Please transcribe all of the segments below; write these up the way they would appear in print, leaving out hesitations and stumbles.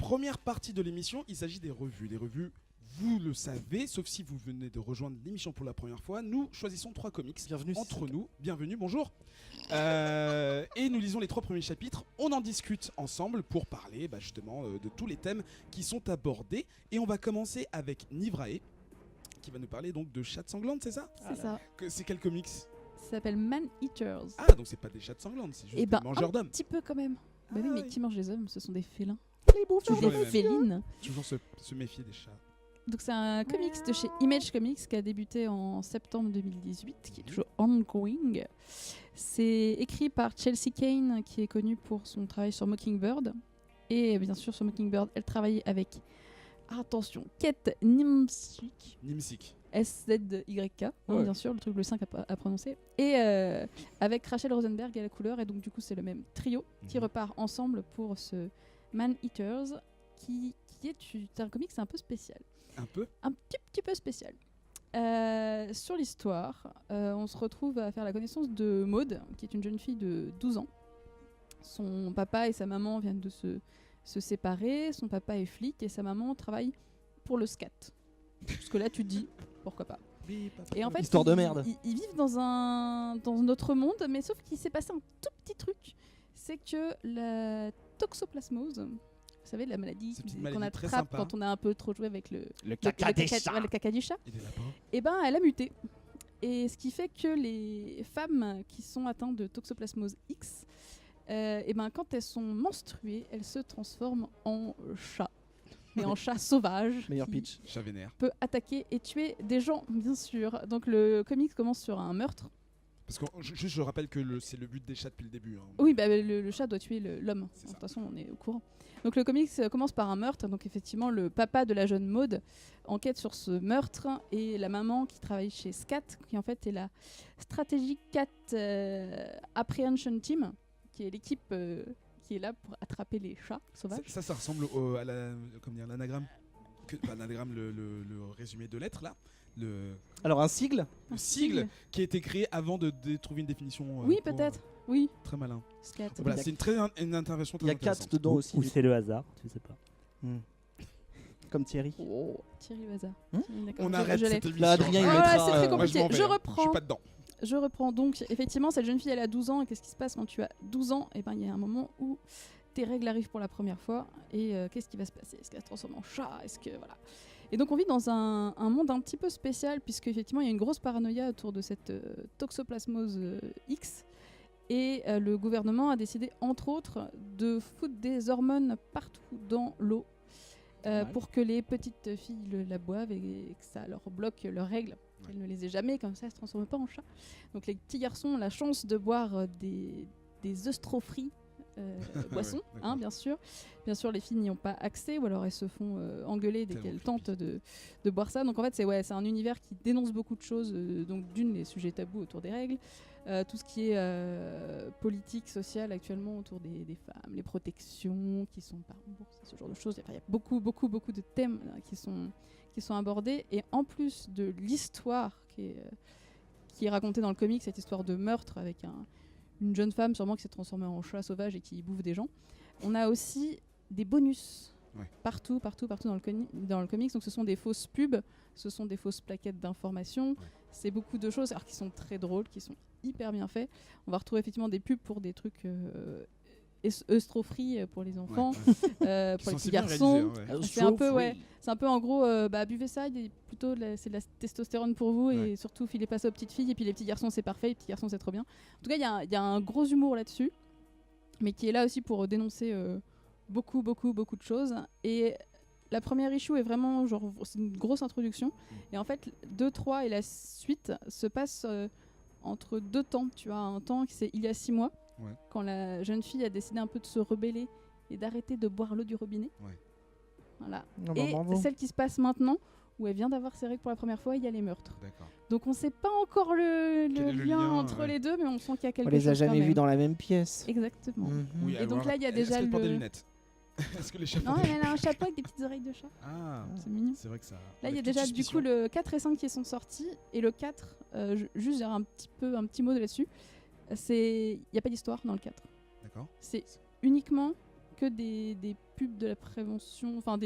première partie de l'émission, il s'agit des revues. Les revues, vous le savez, sauf si vous venez de rejoindre l'émission pour la première fois, nous choisissons 3 comics entre nous. Bienvenue, bonjour. Et nous lisons les 3 premiers chapitres. On en discute ensemble pour parler justement de tous les thèmes qui sont abordés. Et on va commencer avec Nivrae, qui va nous parler donc de chattes sanglantes, c'est ça ? C'est ça. C'est quel comics ? Ça s'appelle Man Eaters. Ah, donc c'est pas des chattes sanglantes, c'est juste des mangeurs d'hommes. Un petit peu quand même. Bah oui, mais qui mange les hommes ? Ce sont des félins. Les bouffeurs des félines. Toujours se méfier des chats. Donc c'est un comics de chez Image Comics qui a débuté en septembre 2018, qui est toujours ongoing. C'est écrit par Chelsea Kane, qui est connue pour son travail sur Mockingbird. Et bien sûr, sur Mockingbird, elle travaillait avec, attention, Kate Nimsic. SZYK, bien sûr, le truc le 5 à prononcer. Et avec Rachel Rosenberg à la couleur. Et donc du coup, c'est le même trio qui repart ensemble pour ce Man Eaters, qui est un comics un peu spécial. Un peu ? Un petit peu spécial. Sur l'histoire, on se retrouve à faire la connaissance de Maud, qui est une jeune fille de 12 ans. Son papa et sa maman viennent de se séparer. Son papa est flic et sa maman travaille pour le SCAT. Parce que là, tu te dis, pourquoi pas. Et en fait, histoire de merde. Ils vivent dans notre monde, mais sauf qu'il s'est passé un tout petit truc. C'est que la toxoplasmose... Vous savez, la maladie qu'on attrape quand on a un peu trop joué avec le caca du chat. Et ben, elle a muté. Et ce qui fait que les femmes qui sont atteintes de toxoplasmose X, et ben, quand elles sont menstruées, elles se transforment en chat. Mais en chat sauvage. Meilleur pitch. Chat vénère. Peut attaquer et tuer des gens, bien sûr. Donc le comics commence sur un meurtre. Parce que je rappelle que c'est le but des chats depuis le début. Hein. Oui, le chat doit tuer l'homme. De toute façon, on est au courant. Donc le comics commence par un meurtre. Donc effectivement, le papa de la jeune Maud enquête sur ce meurtre et la maman qui travaille chez SCAT, qui en fait est la Strategic Cat Apprehension Team, qui est l'équipe qui est là pour attraper les chats sauvages. Ça ressemble à l'anagramme. L'anagramme, le résumé de lettres là. Alors un sigle. Le sigle qui a été créé avant de trouver une définition. Oui, peut-être. Oui. Très malin. SCAT. Voilà, c'est une intervention très intéressante. Il y a 4 dedans aussi. Ou c'est le hasard, tu sais pas. Comme Thierry. Oh, Thierry au hasard. On arrête cette émission. Là, Adrien, il c'est mettra. très compliqué. Moi, je m'en vais, je reprends. Je suis pas dedans. Je reprends donc. Effectivement, cette jeune fille, elle a 12 ans. Et qu'est-ce qui se passe quand tu as 12 ans ? Et ben, il y a un moment où tes règles arrivent pour la première fois. Et qu'est-ce qui va se passer ? Est-ce qu'elle se transforme en chat ? Est-ce que voilà. Et donc on vit dans un monde un petit peu spécial puisque effectivement il y a une grosse paranoïa autour de cette toxoplasmose X et le gouvernement a décidé entre autres de foutre des hormones partout dans l'eau pour que les petites filles la boivent et que ça leur bloque leurs règles. Qu'elles ne les aient jamais, comme ça elles ne se transforment pas en chat. Donc les petits garçons ont la chance de boire des œstrophies boissons, bien sûr. Bien sûr, les filles n'y ont pas accès ou alors elles se font engueuler dès qu'elles tentent de boire ça. Donc en fait, c'est un univers qui dénonce beaucoup de choses. Donc d'une, les sujets tabous autour des règles, tout ce qui est politique, social actuellement autour des femmes, les protections qui sont pas remboursées, ce genre de choses. Il y a beaucoup de thèmes qui sont abordés. Et en plus de l'histoire qui est racontée dans le comic, cette histoire de meurtre avec une jeune femme sûrement qui s'est transformée en chat sauvage et qui bouffe des gens. On a aussi des bonus partout dans le comics. Donc ce sont des fausses pubs, ce sont des fausses plaquettes d'information. C'est beaucoup de choses alors qui sont très drôles, qui sont hyper bien faits. On va retrouver effectivement des pubs pour des trucs œstrophies pour les enfants, pour les petits garçons. C'est un peu en gros, buvez ça, c'est de la testostérone pour vous et surtout filez pas ça aux petites filles et puis les petits garçons c'est parfait, les petits garçons c'est trop bien. En tout cas il y a un gros humour là-dessus, mais qui est là aussi pour dénoncer beaucoup de choses. Et la première issue est vraiment c'est une grosse introduction et en fait 2, 3 et la suite se passe entre 2 temps. Tu as un temps qui c'est il y a 6 mois. Quand la jeune fille a décidé un peu de se rebeller et d'arrêter de boire l'eau du robinet. Voilà. Et celle qui se passe maintenant, où elle vient d'avoir ses règles pour la première fois, il y a les meurtres. D'accord. Donc on ne sait pas encore le lien entre les deux, mais on sent qu'il y a quelque chose. On les a jamais vus dans la même pièce. Exactement. Oui, et donc là, il y a déjà le... des lunettes. Est-ce que les chats Non, elle a un chapeau avec des petites oreilles de chat. Ah, c'est mignon. C'est vrai que ça. Là, il y a déjà du coup le 4 et 5 qui sont sortis. Et le 4, juste j'ai un petit mot là-dessus. Il n'y a pas d'histoire dans le 4. D'accord. C'est uniquement que des pubs de la prévention, enfin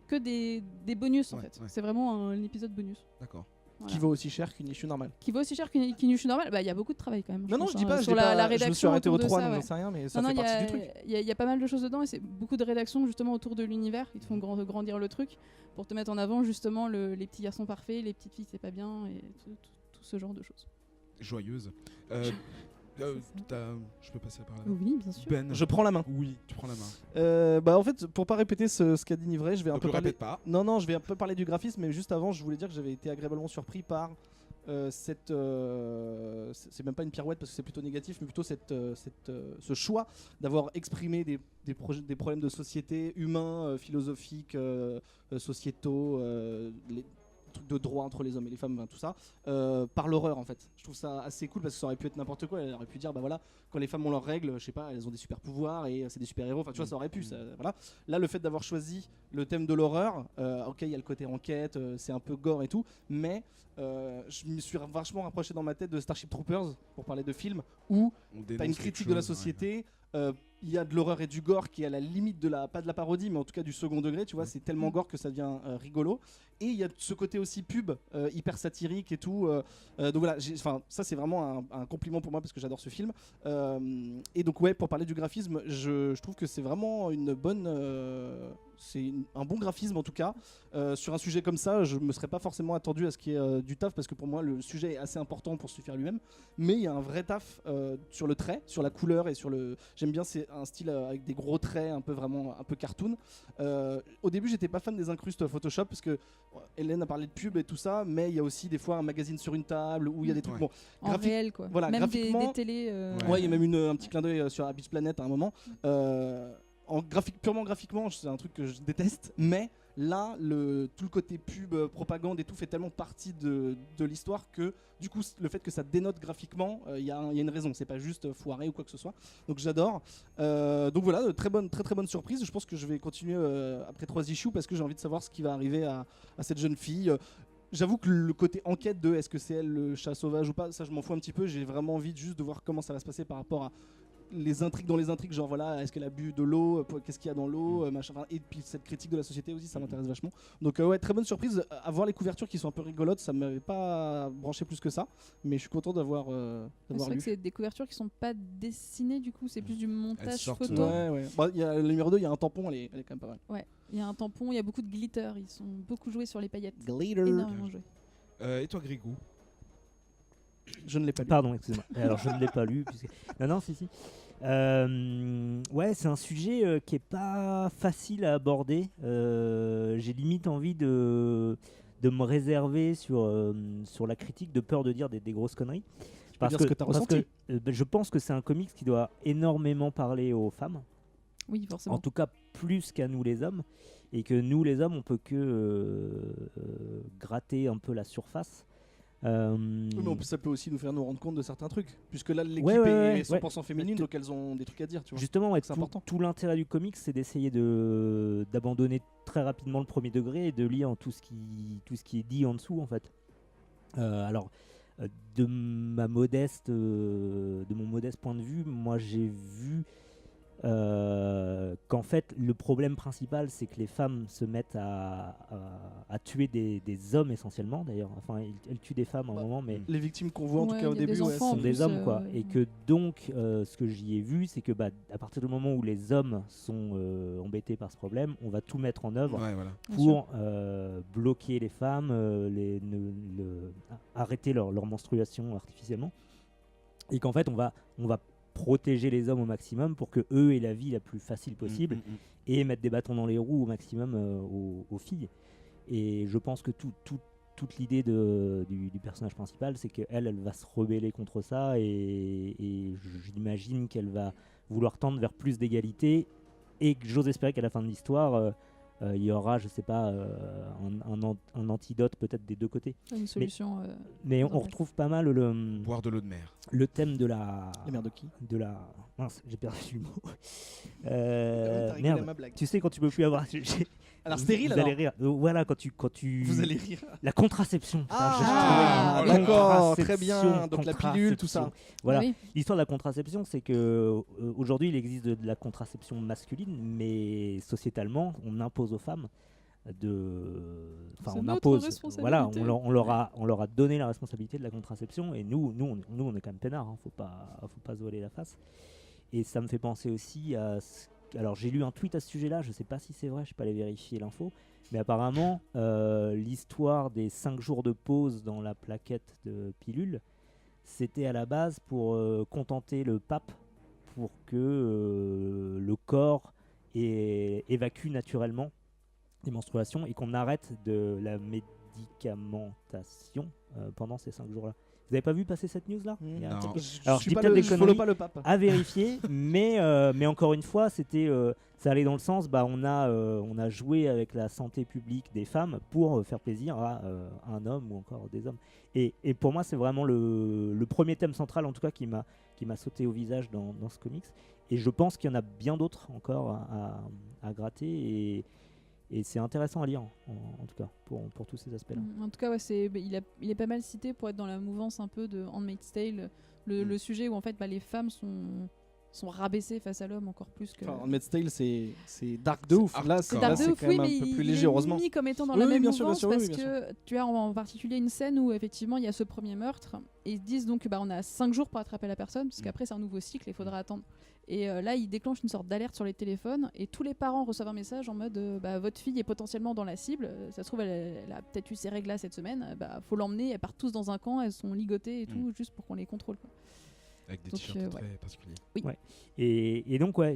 que des bonus en fait. Ouais. C'est vraiment un épisode bonus. D'accord. Voilà. Qui vaut aussi cher qu'une issue normale. Qui vaut aussi cher qu'une issue normale. Bah il y a beaucoup de travail quand même. Non, pense, je dis pas, sur la je rédaction. me suis arrêté au autour de 3, ça, donc ouais. j'en sais rien, mais ça Non, fait non, partie du truc. Il y a pas mal de choses dedans et c'est beaucoup de rédaction justement autour de l'univers. Ils te font grandir le truc pour te mettre en avant justement les petits garçons parfaits, les petites filles c'est pas bien et tout ce genre de choses. Joyeuse. Je peux passer la parole. Oui, bien sûr. Ben. Je prends la main. Oui, tu prends la main. En fait, pour pas répéter ce qu'a dit Nivray, je vais un Donc peu le parler. répète pas. Non, je vais un peu parler du graphisme, mais juste avant, je voulais dire que j'avais été agréablement surpris par c'est même pas une pirouette parce que c'est plutôt négatif, mais plutôt ce choix d'avoir exprimé des problèmes de société, humains, philosophiques, sociétaux, les trucs de droit entre les hommes et les femmes, tout ça, par l'horreur en fait. Je trouve ça assez cool parce que ça aurait pu être n'importe quoi. Elle aurait pu dire, bah voilà, quand les femmes ont leurs règles, je sais pas, elles ont des super pouvoirs et c'est des super héros. Enfin, tu vois, ça aurait pu. Voilà. Là, le fait d'avoir choisi le thème de l'horreur, ok, il y a le côté enquête, c'est un peu gore et tout, mais je me suis vachement rapproché dans ma tête de Starship Troopers pour parler de films où t'as une critique de la société. Il y a de l'horreur et du gore qui est à la limite pas de la parodie, mais en tout cas du second degré, tu vois, c'est tellement gore que ça devient rigolo. Et il y a ce côté aussi pub, hyper satirique et tout. Donc voilà, ça c'est vraiment un compliment pour moi parce que j'adore ce film. Et donc ouais, pour parler du graphisme, je trouve que c'est vraiment une bonne... un bon graphisme en tout cas. Sur un sujet comme ça, je me serais pas forcément attendu à ce qu'il y ait du taf parce que pour moi le sujet est assez important pour suffire lui-même. Mais il y a un vrai taf sur le trait, sur la couleur et sur le... J'aime bien, c'est un style avec des gros traits un peu cartoon. Au début j'étais pas fan des incrustes Photoshop parce que Hélène a parlé de pub et tout ça, mais il y a aussi des fois un magazine sur une table où il y a des trucs en réel quoi. Voilà, même graphiquement, des télés. Ouais, il y a même un petit clin d'œil sur Beach Planet à un moment. Purement graphiquement, c'est un truc que je déteste, mais là, tout le côté pub, propagande et tout fait tellement partie de l'histoire que du coup, le fait que ça dénote graphiquement, il y a une raison, c'est pas juste foiré ou quoi que ce soit. Donc j'adore. Donc voilà, très bonne surprise. Je pense que je vais continuer après 3 issues parce que j'ai envie de savoir ce qui va arriver à cette jeune fille. J'avoue que le côté enquête de est-ce que c'est elle le chat sauvage ou pas, ça je m'en fous un petit peu. J'ai vraiment envie juste de voir comment ça va se passer par rapport à les intrigues dans les intrigues, genre voilà, est-ce qu'elle a bu de l'eau, qu'est-ce qu'il y a dans l'eau, machin, et puis cette critique de la société aussi, ça m'intéresse vachement. Donc ouais, très bonne surprise. À voir les couvertures qui sont un peu rigolotes, ça m'avait pas branché plus que ça, mais je suis content d'avoir C'est vrai lu. que c'est des couvertures qui sont pas dessinées du coup, c'est plus du montage photo. Ouais. Bah, y a le numéro 2, il y a un tampon, elle est quand même pas mal. Ouais, il y a un tampon, il y a beaucoup de glitter, ils sont beaucoup joués sur les paillettes. Glitter. Énormément joués. Et toi, Grégou? Je ne l'ai pas lu. Pardon, excusez-moi. Alors je ne l'ai pas lu. Puisque... Non, si. Ouais, c'est un sujet qui est pas facile à aborder. J'ai limite envie de me réserver sur la critique, de peur de dire des grosses conneries. Parce que t'as ressenti. Je pense que c'est un comics qui doit énormément parler aux femmes. Oui, forcément. En tout cas, plus qu'à nous les hommes. Et que nous les hommes, on peut que gratter un peu la surface. Oui, mais ça peut aussi nous faire nous rendre compte de certains trucs, puisque là l'équipe est est 100% féminine, donc elles ont des trucs à dire, tu vois. Justement, c'est important. Tout l'intérêt du comics, c'est d'essayer d'abandonner très rapidement le premier degré et de lire tout ce qui est dit en dessous, en fait. Alors, de mon modeste point de vue, moi j'ai vu qu'en fait le problème principal c'est que les femmes se mettent à tuer des hommes essentiellement d'ailleurs, enfin elles tuent des femmes à un moment, mais les victimes qu'on voit en tout cas au début sont des hommes quoi, et que donc ce que j'y ai vu c'est que à partir du moment où les hommes sont embêtés par ce problème, on va tout mettre en œuvre pour bloquer les femmes, arrêter leur menstruation artificiellement, et qu'en fait on va protéger les hommes au maximum pour que eux aient la vie la plus facile possible et mettre des bâtons dans les roues au maximum aux filles. Et je pense que toute l'idée du personnage principal, c'est qu'elle va se rebeller contre ça, et j'imagine qu'elle va vouloir tendre vers plus d'égalité, et que j'ose espérer qu'à la fin de l'histoire il y aura, je sais pas, un antidote peut-être des deux côtés. Une solution. Mais on retrouve pas mal boire de l'eau de mer. Le thème de la. La mère de qui? De la. Mince, j'ai perdu le mot. Merde. Tu sais quand tu peux plus avoir. Alors stérile, vous alors allez rire. Voilà, quand tu Vous allez rire. la contraception. Ah, je trouvais- d'accord, Contraception, très bien. Donc la pilule, tout ça. Voilà. Oui. L'histoire de la contraception, c'est que aujourd'hui, il existe de la contraception masculine, mais sociétalement, on impose aux femmes C'est on notre impose. responsabilité. Voilà, on leur a donné la responsabilité de la contraception, et nous, on est quand même peinards. Faut pas se voiler la face. Et ça me fait penser aussi à. Alors, j'ai lu un tweet à ce sujet-là. Je sais pas si c'est vrai. Je suis pas allé vérifier l'info. Mais apparemment, l'histoire des 5 jours de pause dans la plaquette de pilule, c'était à la base pour contenter le pape, pour que le corps évacue naturellement les menstruations et qu'on arrête de la médicamentation pendant ces 5 jours-là. Vous avez pas vu passer cette news-là? Il y a un Non. petit peu- Je Alors, suis je dis pas peut-être le- des je follow conneries. pas le pape. À vérifier, mais encore une fois, ça allait dans le sens, on a joué avec la santé publique des femmes pour faire plaisir à un homme ou encore des hommes. Et pour moi, c'est vraiment le premier thème central, en tout cas, qui m'a sauté au visage dans ce comics. Et je pense qu'il y en a bien d'autres encore à gratter. Et c'est intéressant à lire, en tout cas, pour tous ces aspects-là. En tout cas, ouais, il est pas mal cité pour être dans la mouvance un peu de Handmaid's Tale, le sujet où en fait les femmes sont rabaissées face à l'homme encore plus que. Enfin, Handmaid's Tale, c'est dark de ouf. Là, C'est là, dark de c'est ouf, quand oui, même mais un peu il plus est léger, heureusement. mis comme étant dans Oui, la oui, même bien sûr, mouvance bien sûr, parce oui, bien que tu as en particulier une scène où effectivement il y a ce premier meurtre et ils se disent donc on a 5 jours pour attraper la personne parce qu'après c'est un nouveau cycle et il faudra attendre. Et là ils déclenchent une sorte d'alerte sur les téléphones et tous les parents reçoivent un message en mode votre fille est potentiellement dans la cible, ça se trouve elle a peut-être eu ses règles là cette semaine, faut l'emmener, elles partent tous dans un camp, elles sont ligotées et tout juste pour qu'on les contrôle quoi. Avec des Donc, t-shirts très particuliers. Oui. Ouais. Et donc, moi,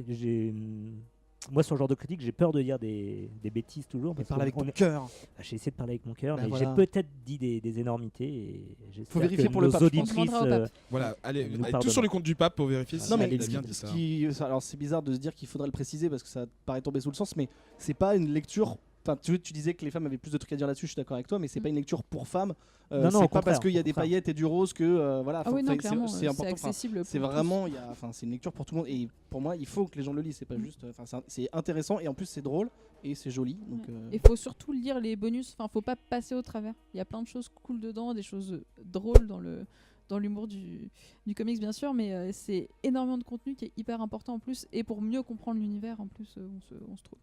sur ce genre de critique, j'ai peur de dire des bêtises toujours. Mais Parce parle avec qu'on ton est- cœur. J'ai essayé de parler avec mon cœur, Bah mais voilà. j'ai peut-être dit des énormités. Et j'espère Faut vérifier que pour le nos pape, je pense. auditrices, On demandera au pape. Voilà, allez, nous allez tous pardonnons. sur le compte du pape pour vérifier si Non, mais il a ce bien dit ça. alors c'est bizarre de se dire qu'il faudrait le préciser parce que ça paraît tomber sous le sens, mais c'est pas une lecture. Enfin, tu disais que les femmes avaient plus de trucs à dire là-dessus, je suis d'accord avec toi, mais c'est pas une lecture pour femmes. Non, non, c'est au pas contraire, parce qu'il y a au des contraire. paillettes et du rose que voilà. Ah oui non enfin, clairement c'est c'est important. Enfin, accessible. c'est pour vraiment, c'est une lecture pour tout le monde et pour moi, il faut que les gens le lisent. C'est pas juste, c'est intéressant et en plus c'est drôle et c'est joli. Donc, Il faut surtout lire les bonus, faut pas passer au travers. Il y a plein de choses cool dedans, des choses drôles dans l'humour du comics bien sûr, mais c'est énormément de contenu qui est hyper important en plus et pour mieux comprendre l'univers en plus on se trouve.